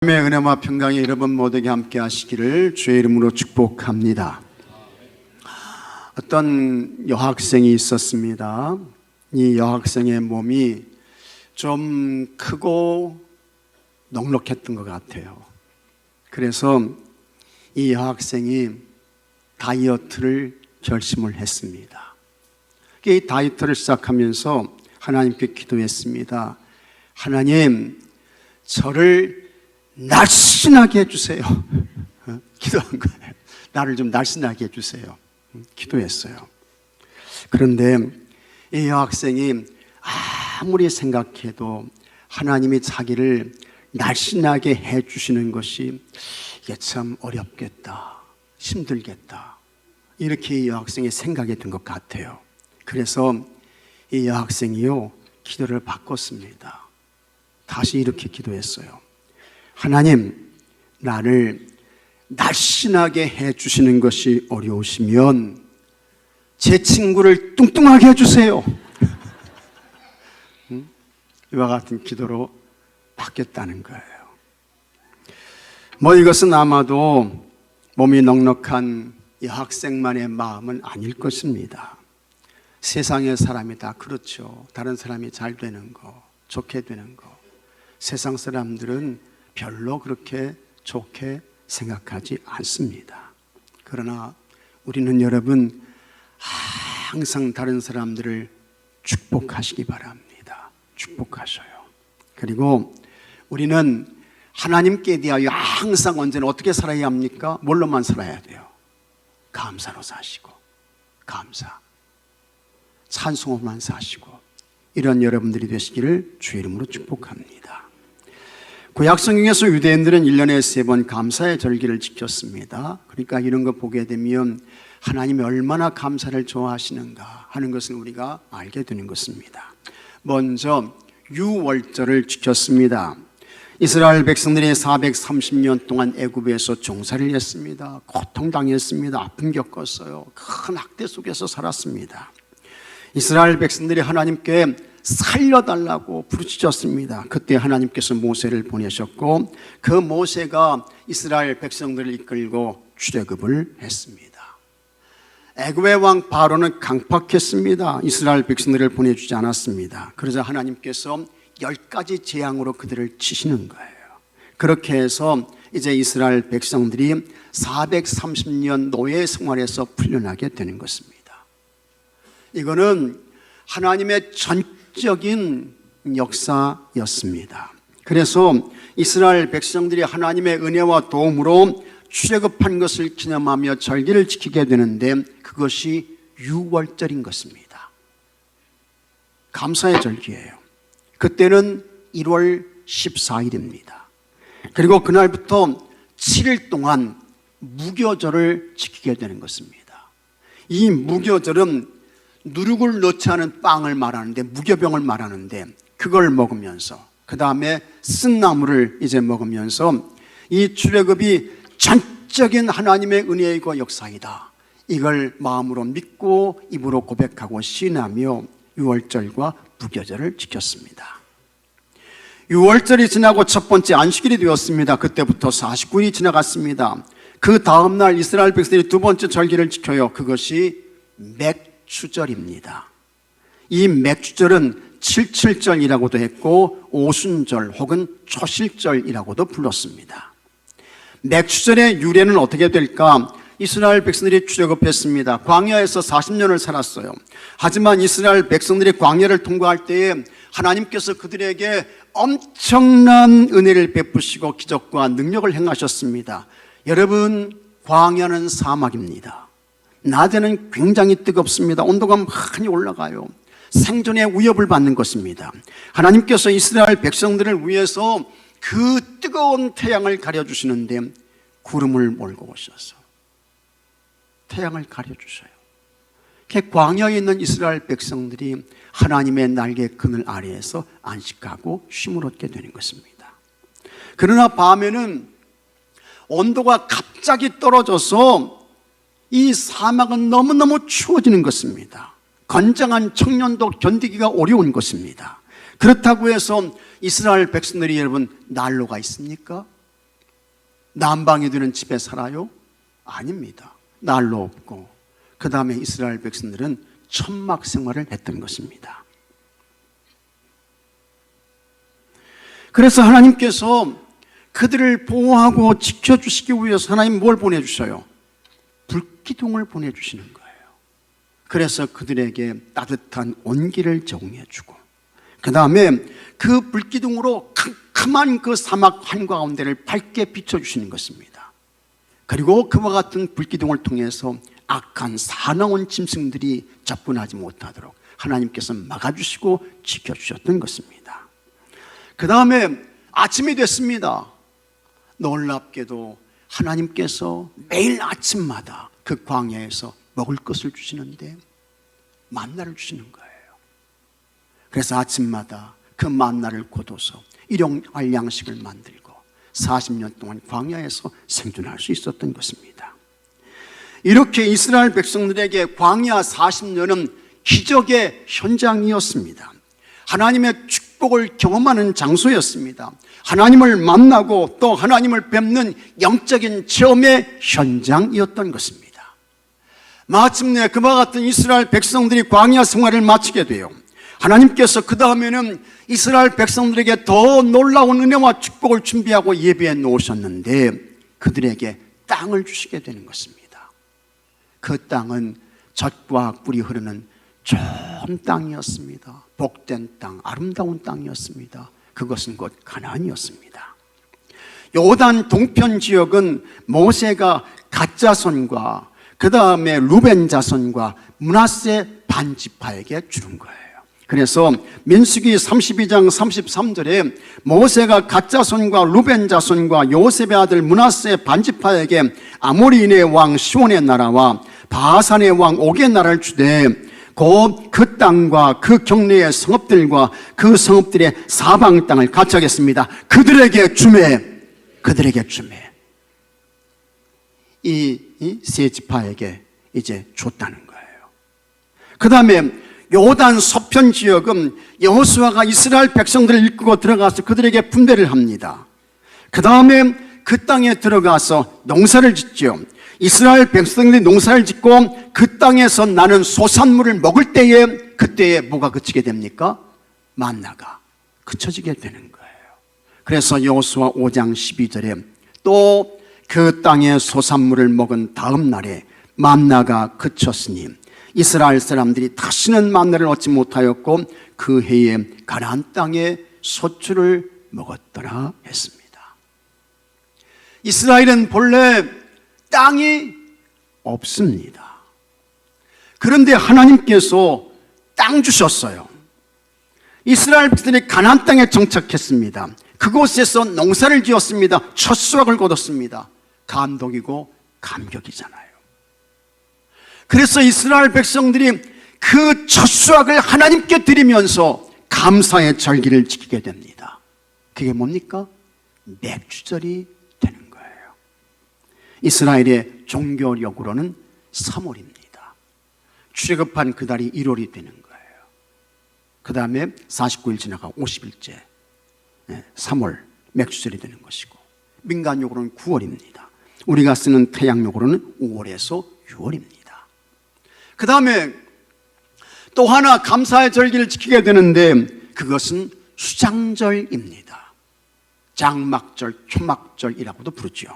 하나님의 은혜와 평강이 여러분 모두에게 함께 하시기를 주의 이름으로 축복합니다. 어떤 여학생이 있었습니다. 이 여학생의 몸이 좀 크고 넉넉했던 것 같아요. 그래서 이 여학생이 다이어트를 결심을 했습니다. 이 다이어트를 시작하면서 하나님께 기도했습니다. 하나님, 저를 날씬하게 해주세요. 기도한 거예요. 나를 좀 날씬하게 해주세요. 기도했어요. 그런데 이 여학생이 아무리 생각해도 하나님이 자기를 날씬하게 해주시는 것이 이게 참 어렵겠다, 힘들겠다, 이렇게 이 여학생이 생각이 든 것 같아요. 그래서 이 여학생이요, 기도를 바꿨습니다. 다시 이렇게 기도했어요. 하나님, 나를 날씬하게 해주시는 것이 어려우시면 제 친구를 뚱뚱하게 해주세요. 이와 같은 기도로 바뀌었다는 거예요. 이것은 아마도 몸이 넉넉한 이 학생만의 마음은 아닐 것입니다. 세상의 사람이 다 그렇죠. 다른 사람이 잘 되는 거, 좋게 되는 거, 세상 사람들은 별로 그렇게 좋게 생각하지 않습니다. 그러나 우리는 여러분 항상 다른 사람들을 축복하시기 바랍니다. 축복하셔요. 그리고 우리는 하나님께 대하여 항상 언제나 어떻게 살아야 합니까? 뭘로만 살아야 돼요? 감사로 사시고, 감사, 찬송으로만 사시고, 이런 여러분들이 되시기를 주의 이름으로 축복합니다. 구약성경에서 유대인들은 1년에 3번 감사의 절기를 지켰습니다. 그러니까 이런 거 보게 되면 하나님이 얼마나 감사를 좋아하시는가 하는 것을 우리가 알게 되는 것입니다. 먼저 유월절을 지켰습니다. 이스라엘 백성들이 430년 동안 애굽에서 종살이를 했습니다. 고통당했습니다. 아픔 겪었어요. 큰 학대 속에서 살았습니다. 이스라엘 백성들이 하나님께 살려달라고 부르짖었습니다. 그때 하나님께서 모세를 보내셨고 그 모세가 이스라엘 백성들을 이끌고 출애굽을 했습니다. 애굽의 왕 바로는 강팍했습니다. 이스라엘 백성들을 보내주지 않았습니다. 그러자 하나님께서 10가지 재앙으로 그들을 치시는 거예요. 그렇게 해서 이제 이스라엘 백성들이 430년 노예 생활에서 풀려나게 되는 것입니다. 이거는 하나님의 전적인 역사였습니다. 그래서 이스라엘 백성들이 하나님의 은혜와 도움으로 출애굽한 것을 기념하며 절기를 지키게 되는데 그것이 유월절인 것입니다. 감사의 절기예요. 그때는 1월 14일입니다. 그리고 그날부터 7일 동안 무교절을 지키게 되는 것입니다. 이 무교절은 누룩을 넣지 않은 빵을 말하는데, 무교병을 말하는데, 그걸 먹으면서 그 다음에 쓴 나물을 이제 먹으면서 이 출애굽이 전적인 하나님의 은혜이고 역사이다, 이걸 마음으로 믿고 입으로 고백하고 시인하며 유월절과 무교절을 지켰습니다. 유월절이 지나고 첫 번째 안식일이 되었습니다. 그때부터 49일이 지나갔습니다. 그 다음날 이스라엘 백성들이 두 번째 절기를 지켜요. 그것이 맥주절입니다. 이 맥주절은 칠칠절이라고도 했고 오순절 혹은 초실절이라고도 불렀습니다. 맥주절의 유래는 어떻게 될까? 이스라엘 백성들이 출애굽했습니다. 광야에서 40년을 살았어요. 하지만 이스라엘 백성들이 광야를 통과할 때에 하나님께서 그들에게 엄청난 은혜를 베푸시고 기적과 능력을 행하셨습니다. 여러분, 광야는 사막입니다. 낮에는 굉장히 뜨겁습니다. 온도가 많이 올라가요. 생존의 위협을 받는 것입니다. 하나님께서 이스라엘 백성들을 위해서 그 뜨거운 태양을 가려주시는데 구름을 몰고 오셔서 태양을 가려주셔요. 광야에 있는 이스라엘 백성들이 하나님의 날개 그늘 아래에서 안식하고 쉼을 얻게 되는 것입니다. 그러나 밤에는 온도가 갑자기 떨어져서 이 사막은 너무너무 추워지는 것입니다. 건장한 청년도 견디기가 어려운 것입니다. 그렇다고 해서 이스라엘 백성들이 여러분 난로가 있습니까? 난방이 되는 집에 살아요? 아닙니다. 난로 없고, 그 다음에 이스라엘 백성들은 천막 생활을 했던 것입니다. 그래서 하나님께서 그들을 보호하고 지켜주시기 위해서 하나님 뭘 보내주셔요? 불기둥을 보내주시는 거예요. 그래서 그들에게 따뜻한 온기를 제공해주고, 그 다음에 그 불기둥으로 캄캄한 그 사막 한가운데를 밝게 비춰주시는 것입니다. 그리고 그와 같은 불기둥을 통해서 악한 사나운 짐승들이 접근하지 못하도록 하나님께서 막아주시고 지켜주셨던 것입니다. 그 다음에 아침이 됐습니다. 놀랍게도 하나님께서 매일 아침마다 그 광야에서 먹을 것을 주시는데 만나를 주시는 거예요. 그래서 아침마다 그 만나를 거둬서 일용할 양식을 만들고 40년 동안 광야에서 생존할 수 있었던 것입니다. 이렇게 이스라엘 백성들에게 광야 40년은 기적의 현장이었습니다. 하나님의 축복을 경험하는 장소였습니다. 하나님을 만나고 또 하나님을 뵙는 영적인 체험의 현장이었던 것입니다. 마침내 그와 같은 이스라엘 백성들이 광야 생활을 마치게 돼요. 하나님께서 그 다음에는 이스라엘 백성들에게 더 놀라운 은혜와 축복을 준비하고 예비해 놓으셨는데 그들에게 땅을 주시게 되는 것입니다. 그 땅은 젖과 꿀이 흐르는 좋은 땅이었습니다. 복된 땅, 아름다운 땅이었습니다. 그것은 곧 가나안이었습니다. 요단 동편 지역은 모세가 갓 자손과 그 다음에 루벤 자손과 므낫세 반지파에게 주는 거예요. 그래서 민수기 32장 33절에 모세가 갓 자손과 루벤 자손과 요셉의 아들 므낫세 반지파에게 아모리인의 왕 시온의 나라와 바산의 왕 옥의 나라를 주되 곧 그 땅과 그 경내의 성읍들과 그 성읍들의 사방 땅을 같이 하겠습니다. 그들에게 주매. 이 세 지파에게 이제 줬다는 거예요. 그 다음에 요단 서편 지역은 여호수아가 이스라엘 백성들을 이끌고 들어가서 그들에게 분배를 합니다. 그 다음에 그 땅에 들어가서 농사를 짓죠. 이스라엘 백성들이 농사를 짓고 그 땅에서 나는 소산물을 먹을 때에 그때에 뭐가 그치게 됩니까? 만나가 그쳐지게 되는 거예요. 그래서 여호수아 5장 12절에 또 그 땅의 소산물을 먹은 다음 날에 만나가 그쳤으니 이스라엘 사람들이 다시는 만나를 얻지 못하였고 그 해에 가나안 땅에 소출을 먹었더라 했습니다. 이스라엘은 본래 땅이 없습니다. 그런데 하나님께서 땅 주셨어요. 이스라엘 백성들이 가나안 땅에 정착했습니다. 그곳에서 농사를 지었습니다. 첫 수확을 거뒀습니다. 감동이고 감격이잖아요. 그래서 이스라엘 백성들이 그 첫 수확을 하나님께 드리면서 감사의 절기를 지키게 됩니다. 그게 뭡니까? 맥주절이 되는 거예요. 이스라엘의 종교력으로는 3월입니다. 출애굽한 그 달이 1월이 되는 거예요. 그 다음에 49일 지나가 50일째 3월 맥주절이 되는 것이고, 민간력으로는 9월입니다. 우리가 쓰는 태양력으로는 5월에서 6월입니다. 그 다음에 또 하나 감사의 절기를 지키게 되는데 그것은 수장절입니다. 장막절, 초막절이라고도 부르죠.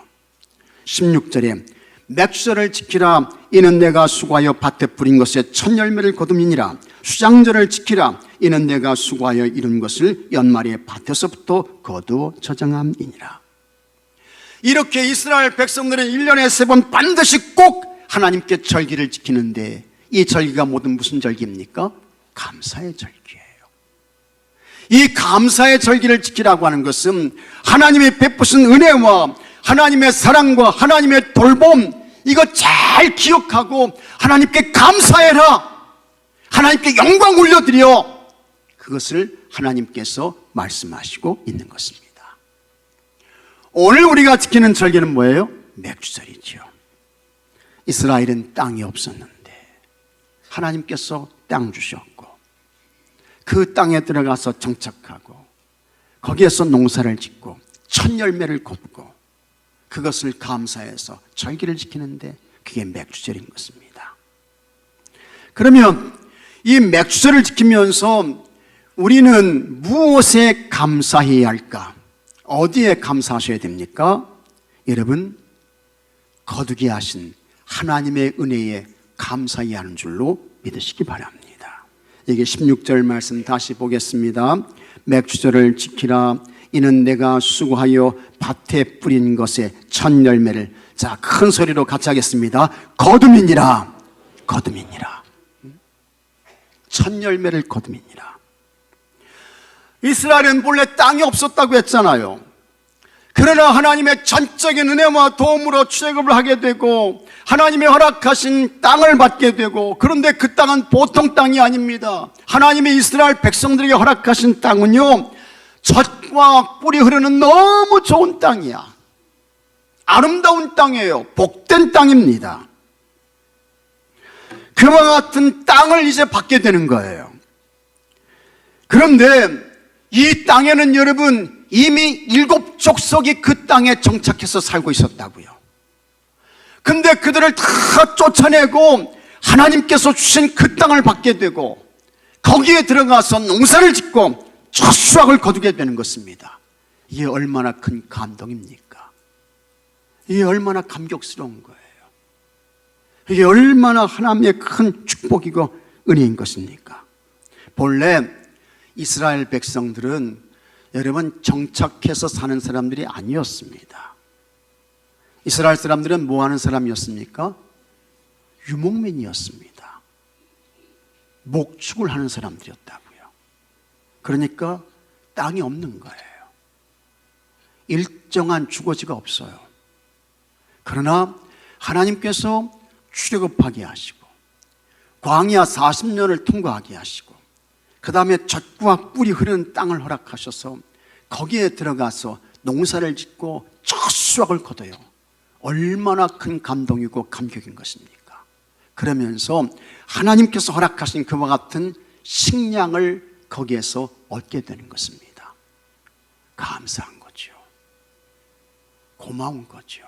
16절에 맥주절을 지키라. 이는 내가 수고하여 밭에 뿌린 것에 첫 열매를 거둠이니라. 수장절을 지키라. 이는 내가 수고하여 이룬 것을 연말에 밭에서부터 거두어 저장함이니라. 이렇게 이스라엘 백성들은 1년에 3번 반드시 꼭 하나님께 절기를 지키는데 이 절기가 모두 무슨 절기입니까? 감사의 절기예요. 이 감사의 절기를 지키라고 하는 것은 하나님이 베푸신 은혜와 하나님의 사랑과 하나님의 돌봄, 이거 잘 기억하고 하나님께 감사해라, 하나님께 영광 올려드려, 그것을 하나님께서 말씀하시고 있는 것입니다. 오늘 우리가 지키는 절기는 뭐예요? 맥주절이죠. 이스라엘은 땅이 없었는데 하나님께서 땅 주셨고 그 땅에 들어가서 정착하고 거기에서 농사를 짓고 첫 열매를 걷고 그것을 감사해서 절기를 지키는데 그게 맥주절인 것입니다. 그러면 이 맥주절을 지키면서 우리는 무엇에 감사해야 할까? 어디에 감사하셔야 됩니까? 여러분, 거두게 하신 하나님의 은혜에 감사해야 하는 줄로 믿으시기 바랍니다. 이게 16절 말씀 다시 보겠습니다. 맥주절을 지키라. 이는 내가 수고하여 밭에 뿌린 것에 첫 열매를, 자, 큰 소리로 같이 하겠습니다. 거둠이니라. 거둠이니라. 첫 열매를 거둠이니라. 이스라엘은 본래 땅이 없었다고 했잖아요. 그러나 하나님의 전적인 은혜와 도움으로 출애굽을 하게 되고 하나님의 허락하신 땅을 받게 되고, 그런데 그 땅은 보통 땅이 아닙니다. 하나님의 이스라엘 백성들에게 허락하신 땅은요, 젖과 꿀이 흐르는 너무 좋은 땅이야. 아름다운 땅이에요. 복된 땅입니다. 그와 같은 땅을 이제 받게 되는 거예요. 그런데 이 땅에는 여러분 이미 7 족속이 그 땅에 정착해서 살고 있었다고요. 근데 그들을 다 쫓아내고 하나님께서 주신 그 땅을 받게 되고 거기에 들어가서 농사를 짓고 첫 수확을 거두게 되는 것입니다. 이게 얼마나 큰 감동입니까? 이게 얼마나 감격스러운 거예요. 이게 얼마나 하나님의 큰 축복이고 은혜인 것입니까? 본래 이스라엘 백성들은 여러분 정착해서 사는 사람들이 아니었습니다. 이스라엘 사람들은 뭐 하는 사람이었습니까? 유목민이었습니다. 목축을 하는 사람들이었다고요. 그러니까 땅이 없는 거예요. 일정한 주거지가 없어요. 그러나 하나님께서 출애굽하게 하시고 광야 40년을 통과하게 하시고 그 다음에 젖과 꿀이 흐르는 땅을 허락하셔서 거기에 들어가서 농사를 짓고 첫 수확을 거둬요. 얼마나 큰 감동이고 감격인 것입니까? 그러면서 하나님께서 허락하신 그와 같은 식량을 거기에서 얻게 되는 것입니다. 감사한 거죠. 고마운 거죠.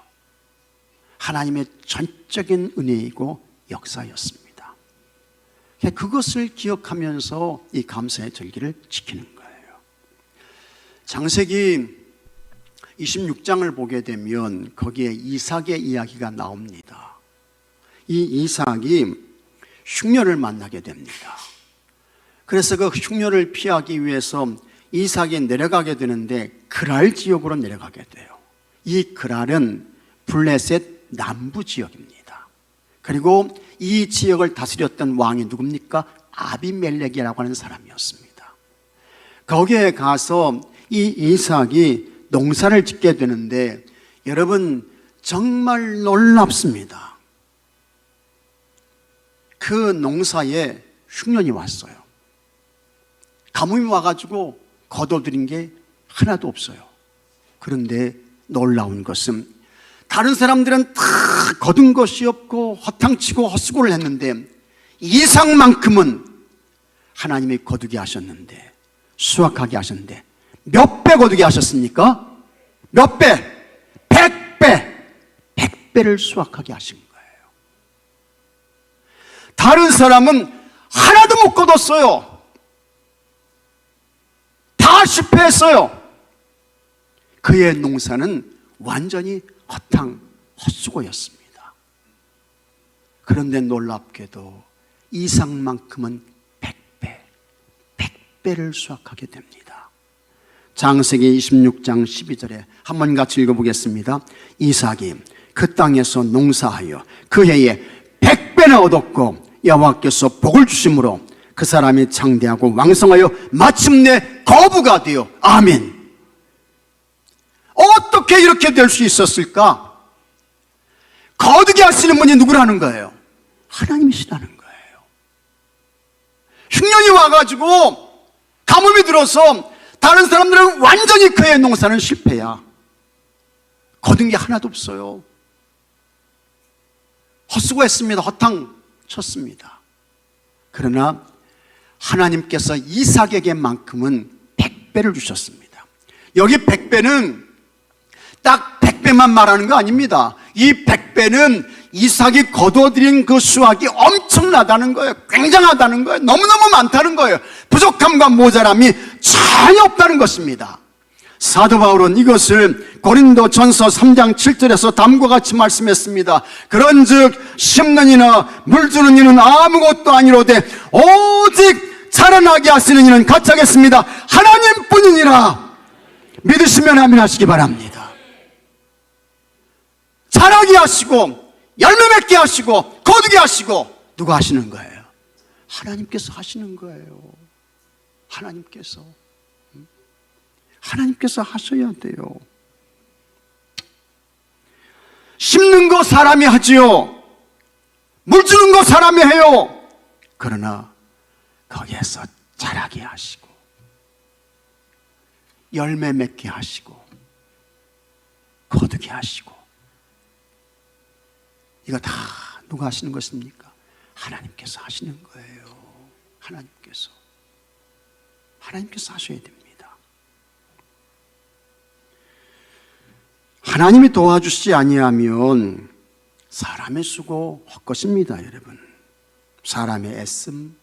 하나님의 전적인 은혜이고 역사였습니다. 그것을 기억하면서 이 감사의 절기를 지키는 거예요. 창세기 26장을 보게 되면 거기에 이삭의 이야기가 나옵니다. 이 이삭이 흉년을 만나게 됩니다. 그래서 그 흉년을 피하기 위해서 이삭이 내려가게 되는데 그랄 지역으로 내려가게 돼요. 이 그랄은 블레셋 남부 지역입니다. 그리고 이 지역을 다스렸던 왕이 누굽니까? 아비멜렉이라고 하는 사람이었습니다. 거기에 가서 이 이삭이 농사를 짓게 되는데 여러분 정말 놀랍습니다. 그 농사에 흉년이 왔어요. 가뭄이 와가지고 거둬들인 게 하나도 없어요. 그런데 놀라운 것은 다른 사람들은 다 거둔 것이 없고 허탕치고 헛수고를 했는데 이삭만큼은 하나님이 거두게 하셨는데, 수확하게 하셨는데 몇 배 거두게 하셨습니까? 몇 배? 100배! 100배를 수확하게 하신 거예요. 다른 사람은 하나도 못 거뒀어요. 다 실패했어요. 그의 농사는 완전히 헛수고였습니다. 그런데 놀랍게도 이삭만큼은 100배, 100배를 수확하게 됩니다. 창세기 26장 12절에 한번 같이 읽어보겠습니다. 이삭이 그 땅에서 농사하여 그 해에 100배나 얻었고 여호와께서 복을 주심으로 그 사람이 장대하고 왕성하여 마침내 거부가 되어 아멘. 어떻게 이렇게 될 수 있었을까? 거두게 하시는 분이 누구라는 거예요? 하나님이시라는 거예요. 흉년이 와가지고 가뭄이 들어서 다른 사람들은 완전히 그의 농사는 실패야. 거둔 게 하나도 없어요. 헛수고했습니다. 허탕 쳤습니다. 그러나 하나님께서 이삭에게만큼은 100배를 주셨습니다. 여기 100배는 딱 100배만 말하는 거 아닙니다. 이 100배는 이삭이 거둬들인 그 수확이 엄청나다는 거예요. 굉장하다는 거예요. 너무너무 많다는 거예요. 부족함과 모자람이 전혀 없다는 것입니다. 사도 바울은 이것을 고린도 전서 3장 7절에서 다음과 같이 말씀했습니다. 그런즉 심는 이나 물주는 이는 아무것도 아니로되 오직 자라나게 하시는 이는 가짜겠습니다. 하나님뿐이니라. 믿으시면 아멘 하시기 바랍니다. 자라게 하시고 열매 맺게 하시고 거두게 하시고 누가 하시는 거예요? 하나님께서 하시는 거예요. 하나님께서 하셔야 돼요. 심는 거 사람이 하지요. 물 주는 거 사람이 해요. 그러나 거기에서 자라게 하시고 열매 맺게 하시고 거두게 하시고, 이거 다 누가 하시는 것입니까? 하나님께서 하시는 거예요. 하나님께서 하셔야 됩니다. 하나님이 도와주시지 아니하면 사람의 수고 헛것입니다. 여러분, 사람의 애씀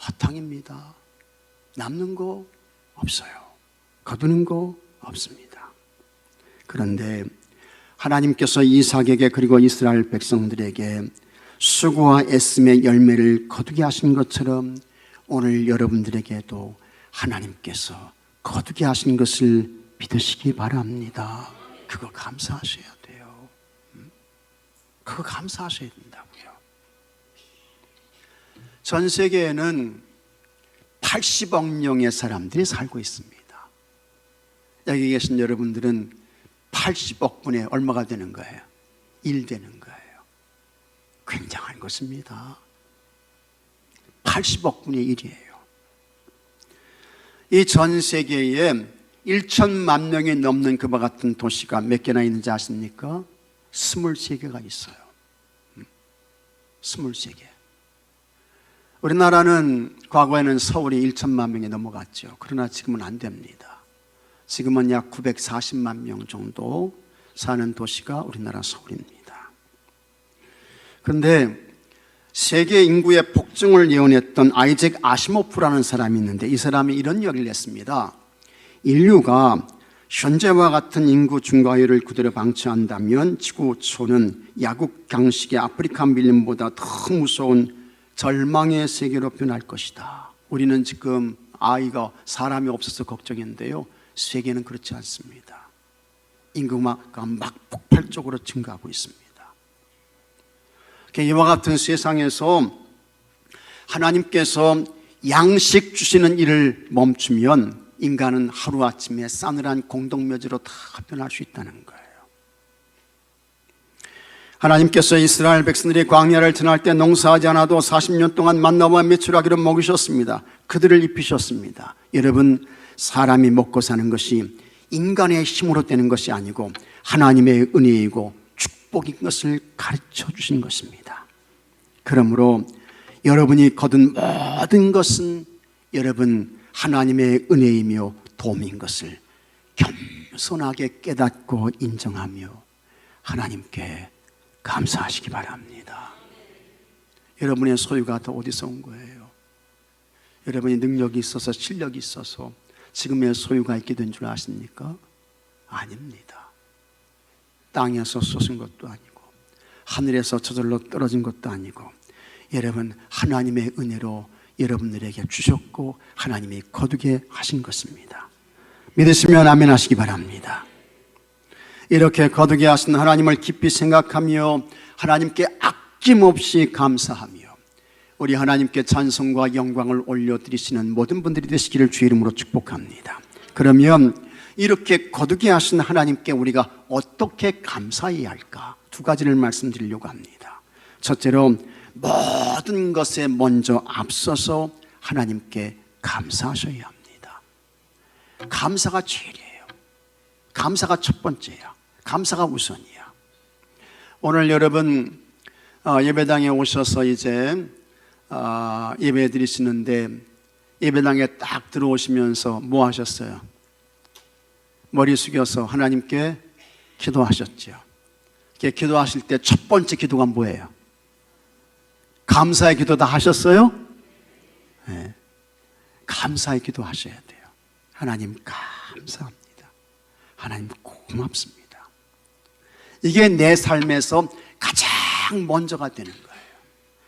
허탕입니다. 남는 거 없어요. 거두는 거 없습니다. 그런데 하나님께서 이삭에게 그리고 이스라엘 백성들에게 수고와 애씀의 열매를 거두게 하신 것처럼 오늘 여러분들에게도 하나님께서 거두게 하신 것을 믿으시기 바랍니다. 그거 감사하셔야 돼요. 그거 감사하셔야 된다고요. 전 세계에는 80억 명의 사람들이 살고 있습니다. 여기 계신 여러분들은 80억 분의 얼마가 되는 거예요? 1 되는 거예요. 굉장한 것입니다. 80억 분의 1이에요. 이 전 세계에 1천만 명이 넘는 그와 같은 도시가 몇 개나 있는지 아십니까? 23개가 있어요. 23개. 우리나라는 과거에는 서울이 1천만 명이 넘어갔죠. 그러나 지금은 안 됩니다. 지금은 약 940만 명 정도 사는 도시가 우리나라 서울입니다. 그런데 세계 인구의 폭증을 예언했던 아이잭 아시모프라는 사람이 있는데, 이 사람이 이런 이야기를 했습니다. 인류가 현재와 같은 인구 증가율을 그대로 방치한다면 지구촌은 야국 강식의 아프리카 밀림보다 더 무서운 절망의 세계로 변할 것이다. 우리는 지금 아이가 사람이 없어서 걱정인데요, 세계는 그렇지 않습니다. 인구가 막 폭발적으로 증가하고 있습니다. 이와 같은 세상에서 하나님께서 양식 주시는 일을 멈추면 인간은 하루아침에 싸늘한 공동묘지로 다 변할 수 있다는 거예요. 하나님께서 이스라엘 백성들이 광야를 지날 때 농사하지 않아도 40년 동안 만나와 메추라기를 먹이셨습니다. 그들을 입히셨습니다. 여러분, 사람이 먹고 사는 것이 인간의 힘으로 되는 것이 아니고 하나님의 은혜이고 축복인 것을 가르쳐 주신 것입니다. 그러므로 여러분이 거둔 모든 것은 여러분 하나님의 은혜이며 도움인 것을 겸손하게 깨닫고 인정하며 하나님께 감사하시기 바랍니다. 여러분의 소유가 다 어디서 온 거예요? 여러분이 능력이 있어서 실력이 있어서 지금의 소유가 있게 된 줄 아십니까? 아닙니다. 땅에서 솟은 것도 아니고 하늘에서 저절로 떨어진 것도 아니고 여러분 하나님의 은혜로 여러분들에게 주셨고 하나님이 거두게 하신 것입니다. 믿으시면 아멘 하시기 바랍니다. 이렇게 거두게 하신 하나님을 깊이 생각하며 하나님께 아낌없이 감사하며 우리 하나님께 찬송과 영광을 올려드리시는 모든 분들이 되시기를 주의 이름으로 축복합니다. 그러면 이렇게 거두게 하신 하나님께 우리가 어떻게 감사해야 할까? 2가지를 말씀드리려고 합니다. 첫째로 모든 것에 먼저 앞서서 하나님께 감사하셔야 합니다. 감사가 제일이에요. 감사가 첫 번째야. 감사가 우선이야. 오늘 여러분 예배당에 오셔서 이제 예배 드리시는데 예배당에 딱 들어오시면서 뭐 하셨어요? 머리 숙여서 하나님께 기도하셨죠. 기도하실 때 첫 번째 기도가 뭐예요? 감사의 기도 다 하셨어요? 네. 감사의 기도 하셔야 돼요. 하나님 감사합니다. 하나님 고맙습니다. 이게 내 삶에서 가장 먼저가 되는 거예요.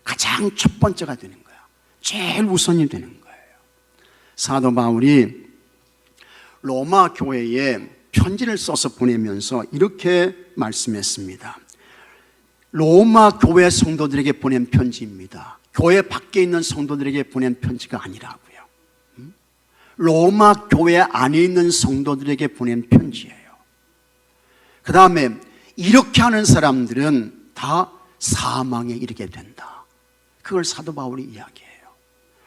가장 첫 번째가 되는 거예요. 제일 우선이 되는 거예요. 사도 바울이 로마 교회에 편지를 써서 보내면서 이렇게 말씀했습니다. 로마 교회 성도들에게 보낸 편지입니다. 교회 밖에 있는 성도들에게 보낸 편지가 아니라고요. 로마 교회 안에 있는 성도들에게 보낸 편지예요. 그 다음에 이렇게 하는 사람들은 다 사망에 이르게 된다. 그걸 사도 바울이 이야기해요.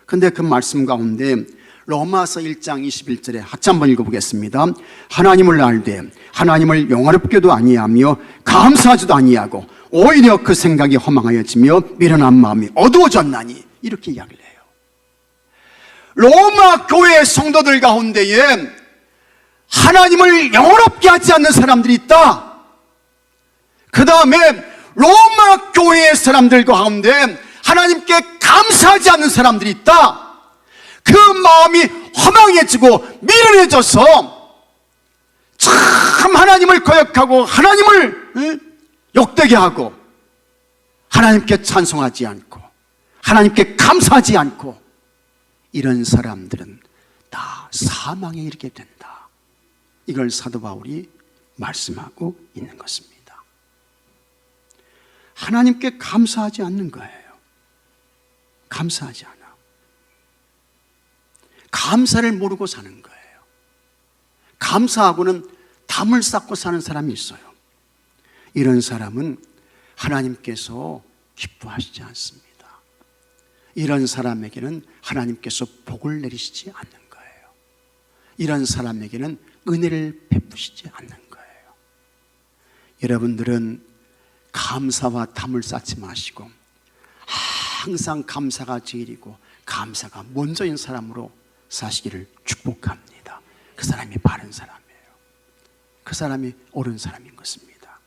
근데 그 말씀 가운데 로마서 1장 21절에 같이 한번 읽어보겠습니다. 하나님을 알되 하나님을 영화롭게도 아니하며 감사하지도 아니하고 오히려 그 생각이 허망하여지며 미련한 마음이 어두워졌나니 이렇게 이야기를 해요. 로마 교회 성도들 가운데에 하나님을 영화롭게 하지 않는 사람들이 있다. 그 다음에 로마 교회의 사람들 가운데 하나님께 감사하지 않는 사람들이 있다. 그 마음이 허망해지고 미련해져서 참 하나님을 거역하고 하나님을 욕되게 하고 하나님께 찬송하지 않고 하나님께 감사하지 않고 이런 사람들은 다 사망에 이르게 된다. 이걸 사도 바울이 말씀하고 있는 것입니다. 하나님께 감사하지 않는 거예요. 감사하지 않아. 감사를 모르고 사는 거예요. 감사하고는 담을 쌓고 사는 사람이 있어요. 이런 사람은 하나님께서 기뻐하시지 않습니다. 이런 사람에게는 하나님께서 복을 내리시지 않는 거예요. 이런 사람에게는 은혜를 베푸시지 않는 거예요. 여러분들은 감사와 담을 쌓지 마시고 항상 감사가 제일이고 감사가 먼저인 사람으로 사시기를 축복합니다. 그 사람이 바른 사람이에요. 그 사람이 옳은 사람인 것입니다.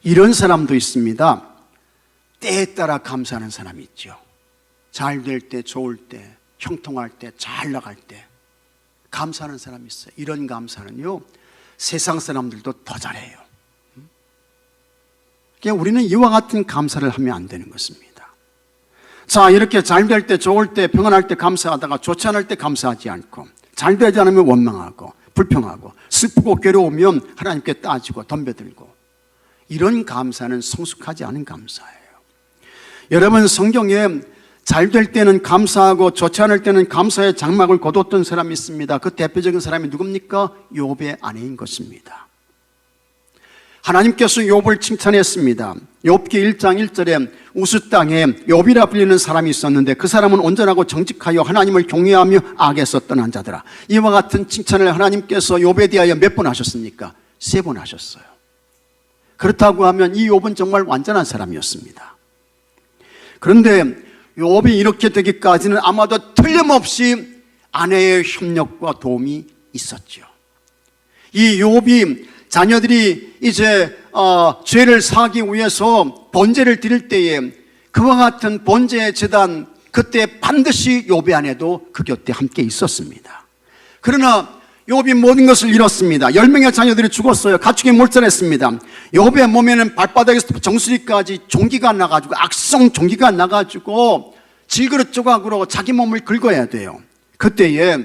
이런 사람도 있습니다. 때에 따라 감사하는 사람이 있죠. 잘 될 때, 좋을 때, 형통할 때, 잘 나갈 때 감사하는 사람이 있어요. 이런 감사는요 세상 사람들도 더 잘해요. 그러니까 우리는 이와 같은 감사를 하면 안 되는 것입니다. 자, 이렇게 잘 될 때, 좋을 때, 평안할 때 감사하다가 좋지 않을 때 감사하지 않고 잘 되지 않으면 원망하고 불평하고 슬프고 괴로우면 하나님께 따지고 덤벼들고 이런 감사는 성숙하지 않은 감사예요. 여러분 성경에 잘 될 때는 감사하고 좋지 않을 때는 감사의 장막을 거뒀던 사람이 있습니다. 그 대표적인 사람이 누굽니까? 욥의 아내인 것입니다. 하나님께서 욥을 칭찬했습니다. 욥기 1장 1절에 우스 땅에 욥이라 불리는 사람이 있었는데 그 사람은 온전하고 정직하여 하나님을 경외하며 악에서 떠난 자더라. 이와 같은 칭찬을 하나님께서 욥에 대하여 몇 번 하셨습니까? 3번 하셨어요. 그렇다고 하면 이 욥은 정말 완전한 사람이었습니다. 그런데 욥이 이렇게 되기까지는 아마도 틀림없이 아내의 협력과 도움이 있었죠. 이 욥이 자녀들이 이제 죄를 사하기 위해서 번제를 드릴 때에 그와 같은 번제 제단 그때 반드시 욥의 아내도 그 곁에 함께 있었습니다. 그러나 욥이 모든 것을 잃었습니다. 10명의 자녀들이 죽었어요. 가축이 몰살했습니다. 욥의 몸에는 발바닥에서 정수리까지 종기가 나가지고 악성 종기가 나가지고 질그릇 조각으로 자기 몸을 긁어야 돼요. 그때에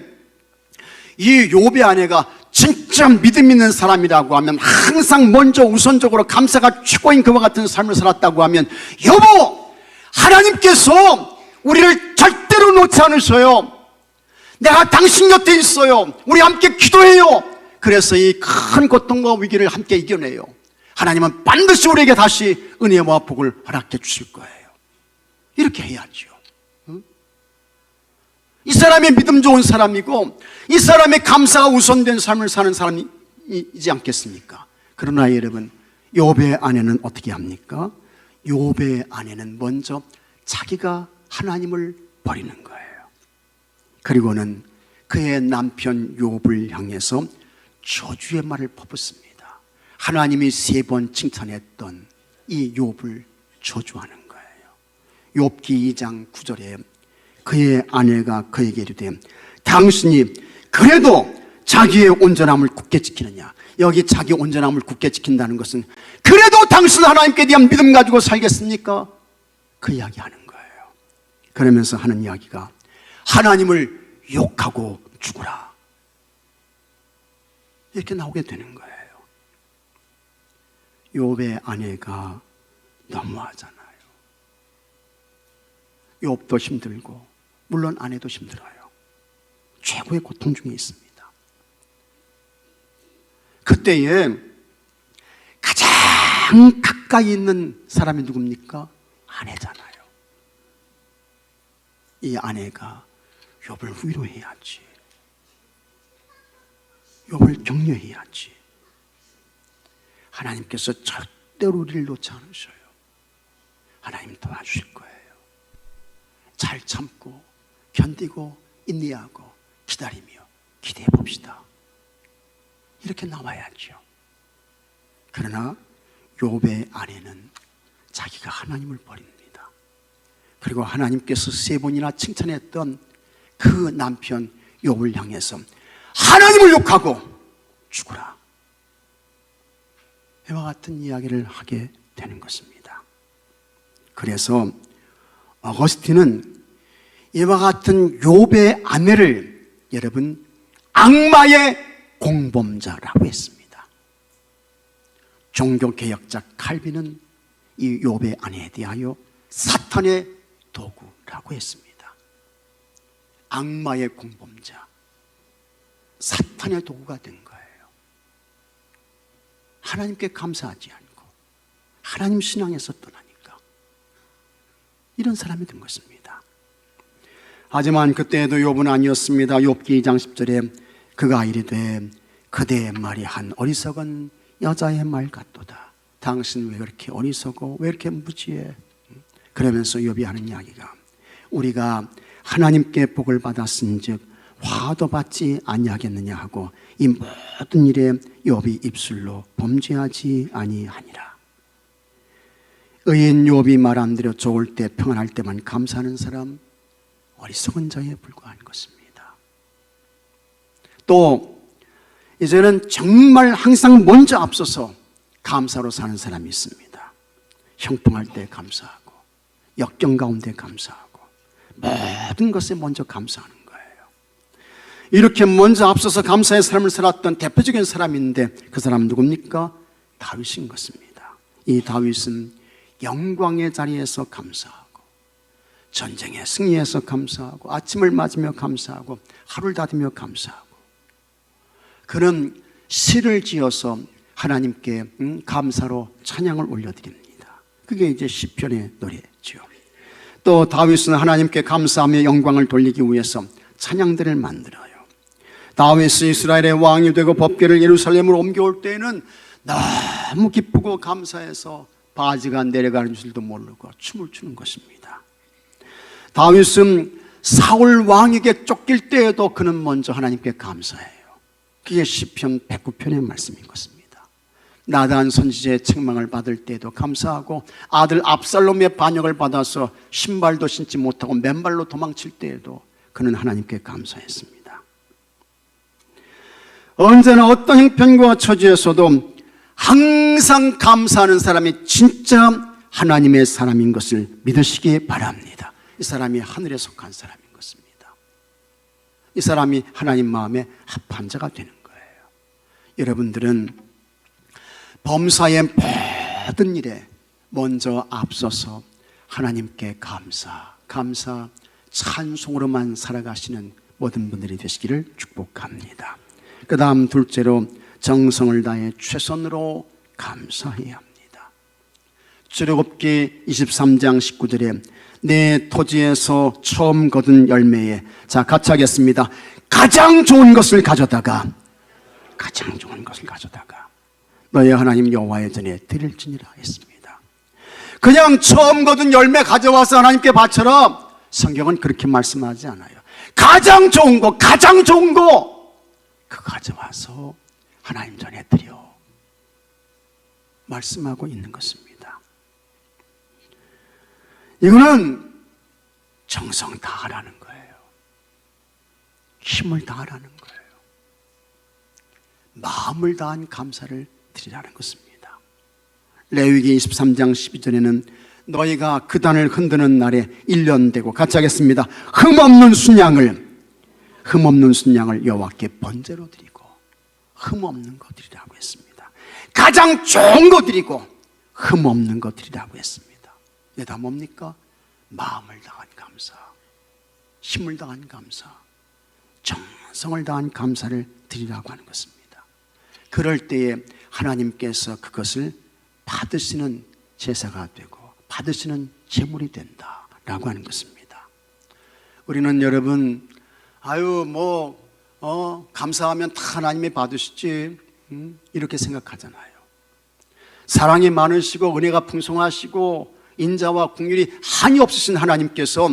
이 욥의 아내가 진짜 믿음 있는 사람이라고 하면 항상 먼저 우선적으로 감사가 최고인 그와 같은 삶을 살았다고 하면 여보, 하나님께서 우리를 절대로 놓지 않으셔요. 내가 당신 곁에 있어요. 우리 함께 기도해요. 그래서 이 큰 고통과 위기를 함께 이겨내요. 하나님은 반드시 우리에게 다시 은혜와 복을 허락해 주실 거예요. 이렇게 해야죠. 이 사람이 믿음 좋은 사람이고 이 사람의 감사가 우선된 삶을 사는 사람이지 않겠습니까? 그러나 여러분, 욥의 아내는 어떻게 합니까? 욥의 아내는 먼저 자기가 하나님을 버리는 거예요. 그리고는 그의 남편 욥을 향해서 저주의 말을 퍼붓습니다. 하나님이 3번 칭찬했던 이 욥을 저주하는 거예요. 욥기 2장 9절에 그의 아내가 그에게 이르되 당신이 그래도 자기의 온전함을 굳게 지키느냐. 여기 자기 온전함을 굳게 지킨다는 것은 그래도 당신 하나님께 대한 믿음 가지고 살겠습니까? 그 이야기 하는 거예요. 그러면서 하는 이야기가 하나님을 욕하고 죽으라, 이렇게 나오게 되는 거예요. 욥의 아내가 너무하잖아요. 욥도 힘들고 물론 아내도 힘들어요. 최고의 고통 중에 있습니다. 그때에 가장 가까이 있는 사람이 누굽니까? 아내잖아요. 이 아내가 욥을 위로해야지, 욥을 격려해야지. 하나님께서 절대로 우리를 놓지 않으셔요. 하나님 도와주실 거예요. 잘 참고 견디고 인내하고 기다리며 기대해 봅시다, 이렇게 나와야죠. 그러나 욥의 아내는 자기가 하나님을 버립니다. 그리고 하나님께서 3번이나 칭찬했던 그 남편 욥을 향해서 하나님을 욕하고 죽으라, 이와 같은 이야기를 하게 되는 것입니다. 그래서 어거스틴은 이와 같은 욥의 아내를 여러분 악마의 공범자라고 했습니다. 종교개혁자 칼빈은 이 욥의 아내에 대하여 사탄의 도구라고 했습니다. 악마의 공범자, 사탄의 도구가 된 거예요. 하나님께 감사하지 않고 하나님 신앙에서 떠나니까 이런 사람이 된 것입니다. 하지만 그때에도 욥은 아니었습니다. 욥기 2장 10절에 그가 이르되 그대의 말이 한 어리석은 여자의 말 같도다. 당신 왜 그렇게 어리석어? 왜 이렇게 무지해? 그러면서 욥이 하는 이야기가 우리가 하나님께 복을 받았은즉 화도 받지 아니하겠느냐 하고 이 모든 일에 욥이 입술로 범죄하지 아니하니라. 의인 욥이 말한 대로 좋을 때 평안할 때만 감사하는 사람 어리석은 자에 불과한 것입니다. 또 이제는 정말 항상 먼저 앞서서 감사로 사는 사람이 있습니다. 형통할 때 감사하고 역경 가운데 감사하고 모든 것에 먼저 감사하는 거예요. 이렇게 먼저 앞서서 감사의 삶을 살았던 대표적인 사람인데 그 사람은 누굽니까? 다윗인 것입니다. 이 다윗은 영광의 자리에서 감사하고 전쟁의 승리에서 감사하고 아침을 맞으며 감사하고 하루를 닫으며 감사하고 그는 시를 지어서 하나님께 감사로 찬양을 올려드립니다. 그게 이제 시편의 노래죠. 또 다윗은 하나님께 감사하며 영광을 돌리기 위해서 찬양들을 만들어요. 다윗이 이스라엘의 왕이 되고 법궤를 예루살렘으로 옮겨올 때에는 너무 기쁘고 감사해서 바지가 내려가는 줄도 모르고 춤을 추는 것입니다. 다윗은 사울 왕에게 쫓길 때에도 그는 먼저 하나님께 감사해요. 그게 시편 109편의 말씀인 것입니다. 나단 선지자의 책망을 받을 때에도 감사하고 아들 압살롬의 반역을 받아서 신발도 신지 못하고 맨발로 도망칠 때에도 그는 하나님께 감사했습니다. 언제나 어떤 형편과 처지에서도 항상 감사하는 사람이 진짜 하나님의 사람인 것을 믿으시기 바랍니다. 이 사람이 하늘에 속한 사람인 것입니다. 이 사람이 하나님 마음에 합한 자가 되는 거예요. 여러분들은 범사의 모든 일에 먼저 앞서서 하나님께 감사, 찬송으로만 살아가시는 모든 분들이 되시기를 축복합니다. 그 다음 둘째로 정성을 다해 최선으로 감사해야 합니다. 출애굽기 23장 19절에 내 토지에서 처음 거둔 열매에, 자 같이 하겠습니다. 가장 좋은 것을 가져다가 너의 하나님 여호와의 전에 드릴지니라 했습니다. 그냥 처음 거둔 열매 가져와서 하나님께 바쳐라, 성경은 그렇게 말씀하지 않아요. 가장 좋은 거 그거 가져와서 하나님 전에 드려. 말씀하고 있는 것입니다. 이거는 정성 다하라는 거예요. 힘을 다하라는 거예요. 마음을 다한 감사를 드리라는 것입니다. 레위기 23장 12절에는 너희가 그 단을 흔드는 날에 1년 되고 같이 하겠습니다. 흠없는 순양을 여호와께 번제로 드리고 흠없는 거 드리라고 했습니다. 가장 좋은 거 드리고 흠없는 거 드리라고 했습니다. 이게 다 뭡니까? 마음을 다한 감사, 힘을 다한 감사, 정성을 다한 감사를 드리라고 하는 것입니다. 그럴 때에 하나님께서 그것을 받으시는 제사가 되고 받으시는 제물이 된다라고 하는 것입니다. 우리는 여러분 감사하면 다 하나님이 받으시지 이렇게 생각하잖아요. 사랑이 많으시고 은혜가 풍성하시고 인자와 긍휼이 한이 없으신 하나님께서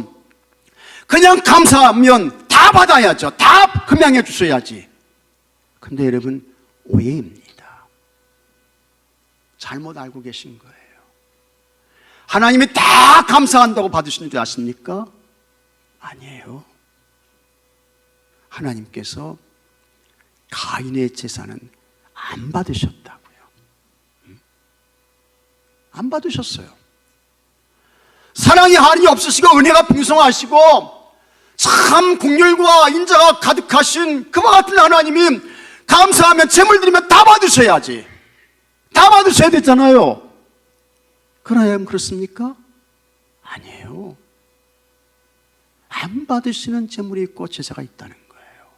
그냥 감사하면 다 받아야죠. 다 흠양해 주셔야지. 근데 여러분 오해입니다. 잘못 알고 계신 거예요. 하나님이 다 감사한다고 받으시는 줄 아십니까? 아니에요. 하나님께서 가인의 제사는 안 받으셨다고요. 안 받으셨어요. 사랑이 한이 없으시고 은혜가 풍성하시고 참 긍휼과 인자가 가득하신 그와 같은 하나님이 감사하면 제물 드리면 다 받으셔야지. 다 받으셔야 되잖아요. 그러나 그렇습니까? 아니에요. 안 받으시는 제물이 있고 제사가 있다는 거예요.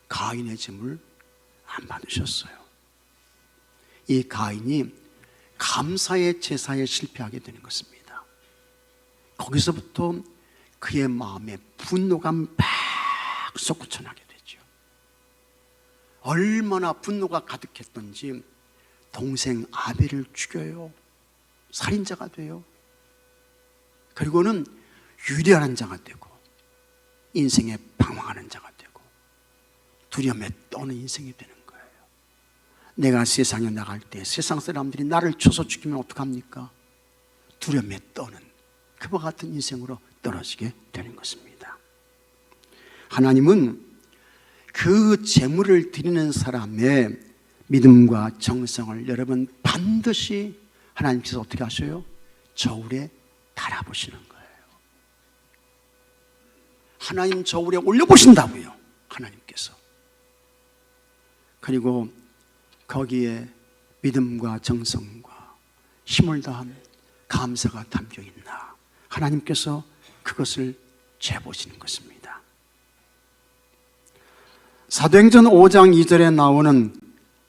가인의 제물 안 받으셨어요. 이 가인이 감사의 제사에 실패하게 되는 것입니다. 거기서부터 그의 마음에 분노가 막 솟구쳐나게 되죠. 얼마나 분노가 가득했던지 동생 아벨을 죽여요. 살인자가 돼요. 그리고는 유리한 자가 되고 인생에 방황하는 자가 되고 두려움에 떠는 인생이 되는 거예요. 내가 세상에 나갈 때 세상 사람들이 나를 쳐서 죽이면 어떡합니까? 두려움에 떠는 그와 같은 인생으로 떨어지게 되는 것입니다. 하나님은 그 제물을 드리는 사람의 믿음과 정성을 여러분 반드시 하나님께서 어떻게 하셔요? 저울에 달아보시는 거예요. 하나님 저울에 올려보신다고요. 하나님께서. 그리고 거기에 믿음과 정성과 힘을 다한 감사가 담겨 있나 하나님께서 그것을 재보시는 것입니다. 사도행전 5장 2절에 나오는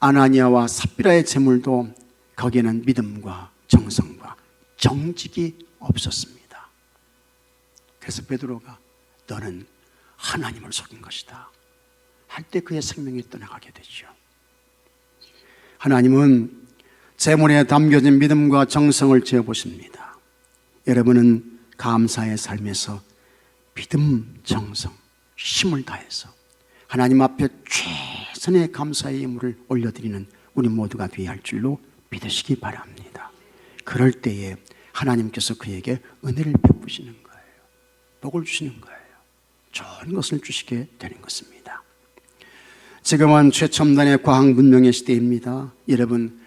아나니아와 삽비라의 제물도 거기에는 믿음과 정성과 정직이 없었습니다. 그래서 베드로가 너는 하나님을 속인 것이다 할 때 그의 생명이 떠나가게 되죠. 하나님은 제물에 담겨진 믿음과 정성을 재보십니다. 여러분은 감사의 삶에서 믿음, 정성, 힘을 다해서 하나님 앞에 최선의 감사의 예물을 올려드리는 우리 모두가 되어야 할 줄로 믿으시기 바랍니다. 그럴 때에 하나님께서 그에게 은혜를 베푸시는 거예요. 복을 주시는 거예요. 좋은 것을 주시게 되는 것입니다. 지금은 최첨단의 과학 문명의 시대입니다. 여러분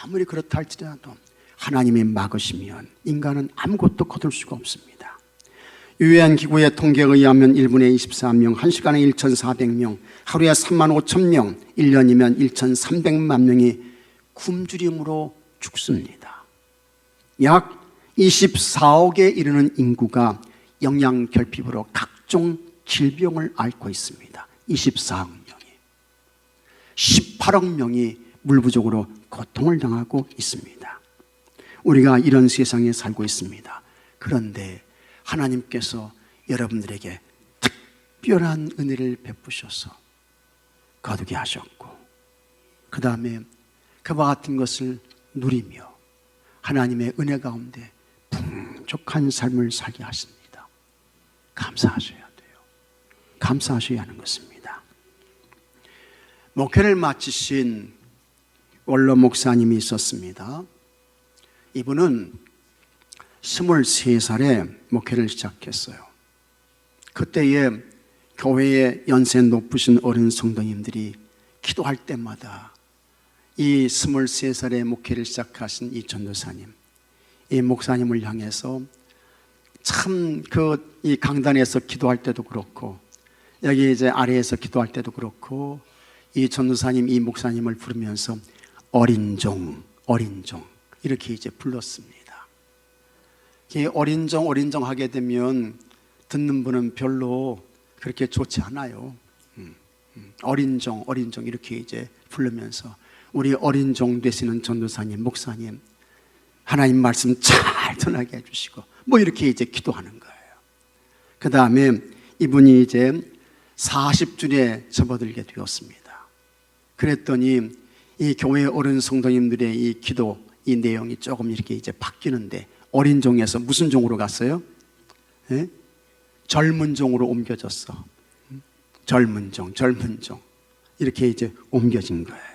아무리 그렇다 할지라도 하나님이 막으시면 인간은 아무것도 거둘 수가 없습니다. 유엔 기구의 통계에 의하면 1분에 24명, 1시간에 1,400명, 하루에 35,000명, 1년이면 1,300만 명이 굶주림으로 죽습니다. 약 24억에 이르는 인구가 영양결핍으로 각종 질병을 앓고 있습니다. 24억 명이. 18억 명이 물 부족으로 고통을 당하고 있습니다. 우리가 이런 세상에 살고 있습니다. 그런데 하나님께서 여러분들에게 특별한 은혜를 베푸셔서 거두게 하셨고 그 다음에 그와 같은 것을 누리며 하나님의 은혜 가운데 풍족한 삶을 살게 하십니다. 감사하셔야 돼요. 감사하셔야 하는 것입니다. 목회를 마치신 원로 목사님이 있었습니다. 이분은 23살에 목회를 시작했어요. 그때에 교회의 연세 높으신 어린 성도님들이 기도할 때마다 이 23살에 목회를 시작하신 이 전도사님, 이 목사님을 향해서 참 이 강단에서 기도할 때도 그렇고 여기 이제 아래에서 기도할 때도 그렇고 이 전도사님, 이 목사님을 부르면서 어린 종 이렇게 이제 불렀습니다. 이 어린 종 하게 되면 듣는 분은 별로 그렇게 좋지 않아요. 어린 종 이렇게 이제 부르면서 우리 어린 종 되시는 전도사님, 목사님, 하나님 말씀 잘 전하게 해주시고 뭐 이렇게 이제 기도하는 거예요. 그 다음에 이분이 이제 40줄에 접어들게 되었습니다. 그랬더니 이 교회 어른 성도님들의 이 기도, 이 내용이 조금 이렇게 이제 바뀌는데 어린 종에서 무슨 종으로 갔어요? 예? 젊은 종으로 옮겨졌어. 젊은 종 이렇게 이제 옮겨진 거예요.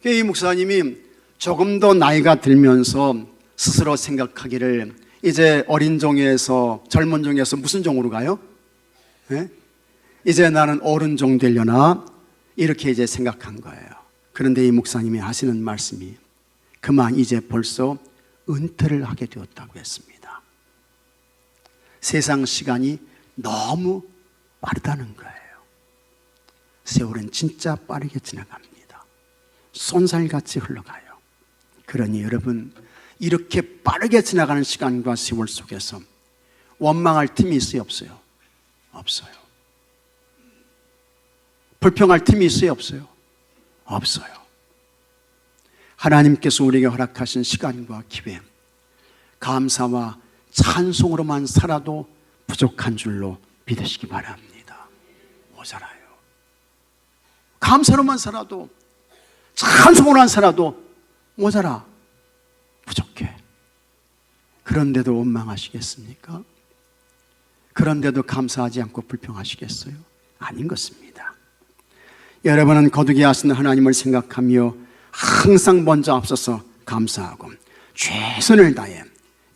이 목사님이 조금 더 나이가 들면서 스스로 생각하기를 이제 어린 종에서 젊은 종에서 무슨 종으로 가요? 예? 이제 나는 어른 종 되려나? 이렇게 이제 생각한 거예요. 그런데 이 목사님이 하시는 말씀이 그만 이제 벌써 은퇴를 하게 되었다고 했습니다. 세상 시간이 너무 빠르다는 거예요. 세월은 진짜 빠르게 지나갑니다. 쏜살같이 흘러가요. 그러니 여러분, 이렇게 빠르게 지나가는 시간과 세월 속에서 원망할 틈이 있어요, 없어요? 없어요. 불평할 틈이 있어요, 없어요? 없어요. 하나님께서 우리에게 허락하신 시간과 기회, 감사와 찬송으로만 살아도 부족한 줄로 믿으시기 바랍니다. 모자라요. 감사로만 살아도, 찬송으로만 살아도 모자라, 부족해. 그런데도 원망하시겠습니까? 그런데도 감사하지 않고 불평하시겠어요? 아닌 것입니다. 여러분은 거두게 하시는 하나님을 생각하며 항상 먼저 앞서서 감사하고 최선을 다해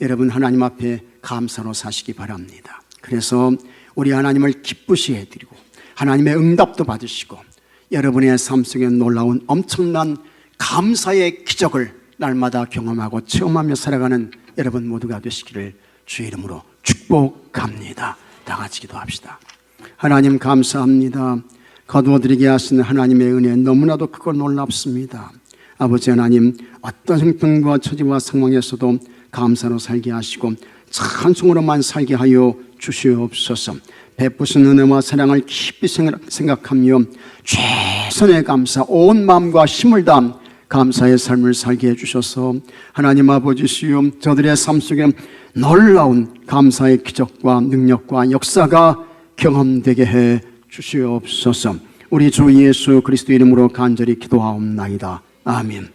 여러분 하나님 앞에 감사로 사시기 바랍니다. 그래서 우리 하나님을 기쁘시게 해드리고 하나님의 응답도 받으시고 여러분의 삶 속에 놀라운 엄청난 감사의 기적을 날마다 경험하고 체험하며 살아가는 여러분 모두가 되시기를 주의 이름으로 축복합니다. 다 같이 기도합시다. 하나님 감사합니다. 거두어드리게 하시는 하나님의 은혜 너무나도 크고 놀랍습니다. 아버지 하나님, 어떤 형편과 처지와 상황에서도 감사로 살게 하시고 찬송으로만 살게 하여 주시옵소서. 베푸신 은혜와 사랑을 깊이 생각하며 최선의 감사, 온 마음과 힘을 다한 감사의 삶을 살게 해주셔서 하나님 아버지시여, 저들의 삶 속에 놀라운 감사의 기적과 능력과 역사가 경험되게 해 주시옵소서. 우리 주 예수 그리스도 이름으로 간절히 기도하옵나이다. 아멘.